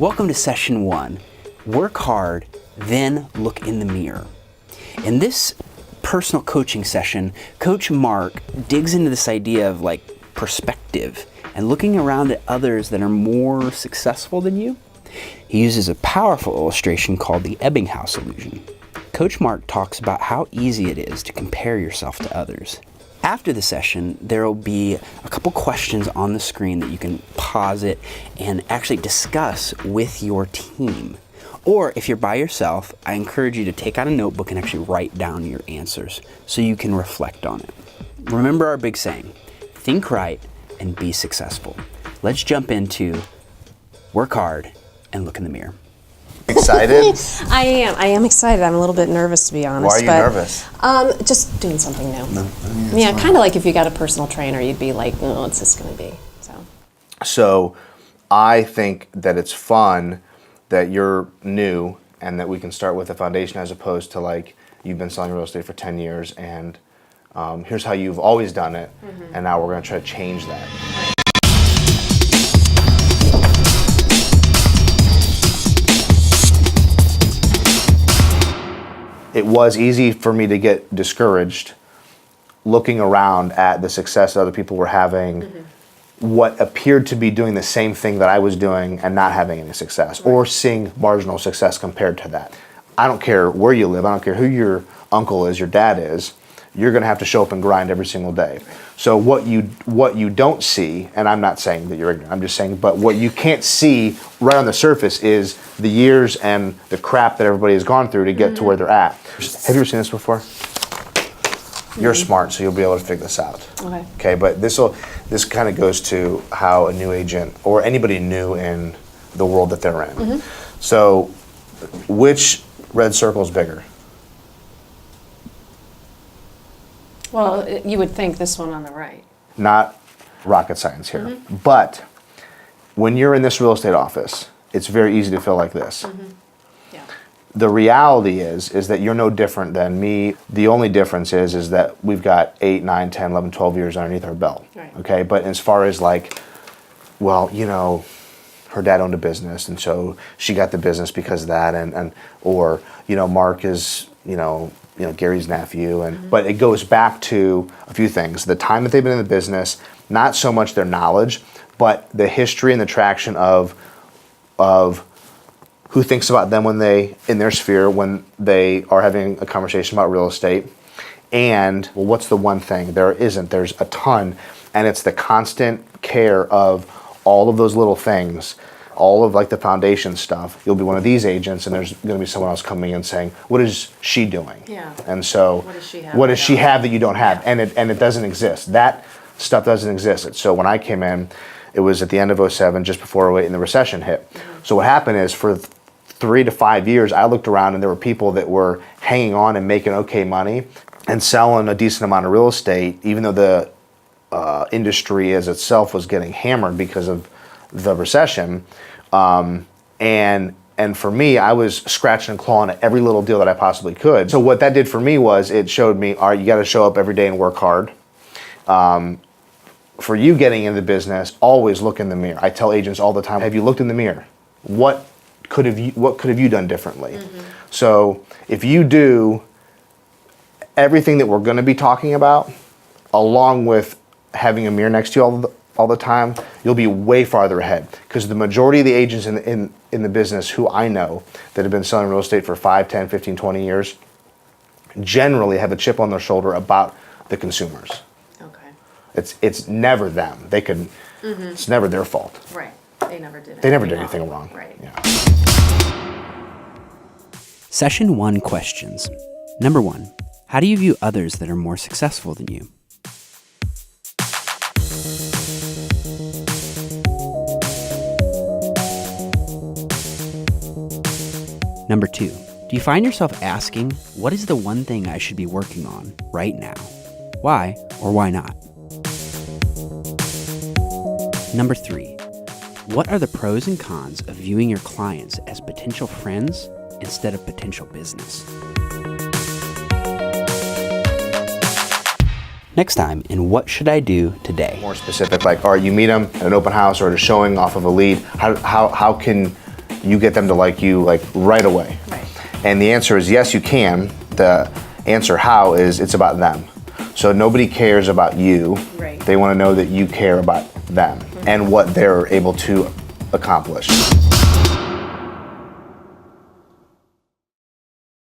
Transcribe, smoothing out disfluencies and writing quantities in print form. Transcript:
Welcome to session 1. Work hard, then look in the mirror. In this personal coaching session, Coach Mark digs into this idea of perspective and looking around at others that are more successful than you. He uses a powerful illustration called the Ebbing House Illusion. Coach Mark talks about how easy it is to compare yourself to others. After the session, there will be a couple questions on the screen that you can pause it and actually discuss with your team. Or if you're by yourself, I encourage you to take out a notebook and actually write down your answers so you can reflect on it. Remember our big saying, think right and be successful. Let's jump into work hard and look in the mirror. Excited? I am excited. I'm a little bit nervous, to be honest. Why are you nervous? Just doing something new. No, Kind of like if you got a personal trainer, you'd be like, oh, what's this going to be? So I think that it's fun that you're new and that we can start with a foundation as opposed to you've been selling real estate for 10 years and here's how you've always done it, and now we're going to try to change that. It was easy for me to get discouraged looking around at the success that other people were having, what appeared to be doing the same thing that I was doing and not having any success, or seeing marginal success compared to that. I don't care where you live, I don't care who your uncle is, your dad is, you're gonna have to show up and grind every single day. So what you don't see, and I'm not saying that you're ignorant, I'm just saying, but what you can't see right on the surface is the years and the crap that everybody has gone through to get to where they're at. Have you ever seen this before? You're smart, so you'll be able to figure this out. Okay, but this kind of goes to how a new agent or anybody new in the world that they're in. So, which red circle is bigger? Well, you would think this one on the right. Not rocket science here, but when you're in this real estate office, it's very easy to feel like this. Yeah. The reality is that you're no different than me. The only difference is that we've got 8, 9, 10, 11, 12 years underneath our belt. Right. Okay, but as far as her dad owned a business and so she got the business because of that, or Mark is Gary's nephew, but it goes back to a few things: the time that they've been in the business, not so much their knowledge, but the history and the traction of who thinks about them when they in their sphere when they are having a conversation about real estate. And what's the one thing? There's a ton, and it's the constant care of all of those little things. All of the foundation stuff. You'll be one of these agents and there's going to be someone else coming in saying, what is she doing? Yeah. And so what does she have that you don't have? Yeah. And it doesn't exist. That stuff doesn't exist. So when I came in, it was at the end of 2007, just before 2008, and the recession hit. So what happened is for 3 to 5 years, I looked around and there were people that were hanging on and making okay money and selling a decent amount of real estate, even though the industry as itself was getting hammered because of the recession. And for me, I was scratching and clawing at every little deal that I possibly could. So what that did for me was it showed me, all right, you got to show up every day and work hard. For you getting into the business, always look in the mirror. I tell agents all the time, have you looked in the mirror? What could have you done differently? So if you do everything that we're going to be talking about, along with having a mirror next to you all the time, you'll be way farther ahead, because the majority of the agents in the business who I know that have been selling real estate for 5, 10, 15, 20 years generally have a chip on their shoulder about the consumers. Okay. It's never them. It's never their fault. Right. They never did anything wrong. Right. Yeah. Session 1 questions. Number 1, how do you view others that are more successful than you? Number 2, do you find yourself asking, what is the one thing I should be working on right now? Why or why not? Number 3, what are the pros and cons of viewing your clients as potential friends instead of potential business? Next time in What Should I Do Today? More specific, or you meet them at an open house or at a showing off of a lead, how can you get them to like you like right away. Right. And the answer is yes, you can. The answer how is it's about them. So nobody cares about you. Right. They want to know that you care about them and what they're able to accomplish.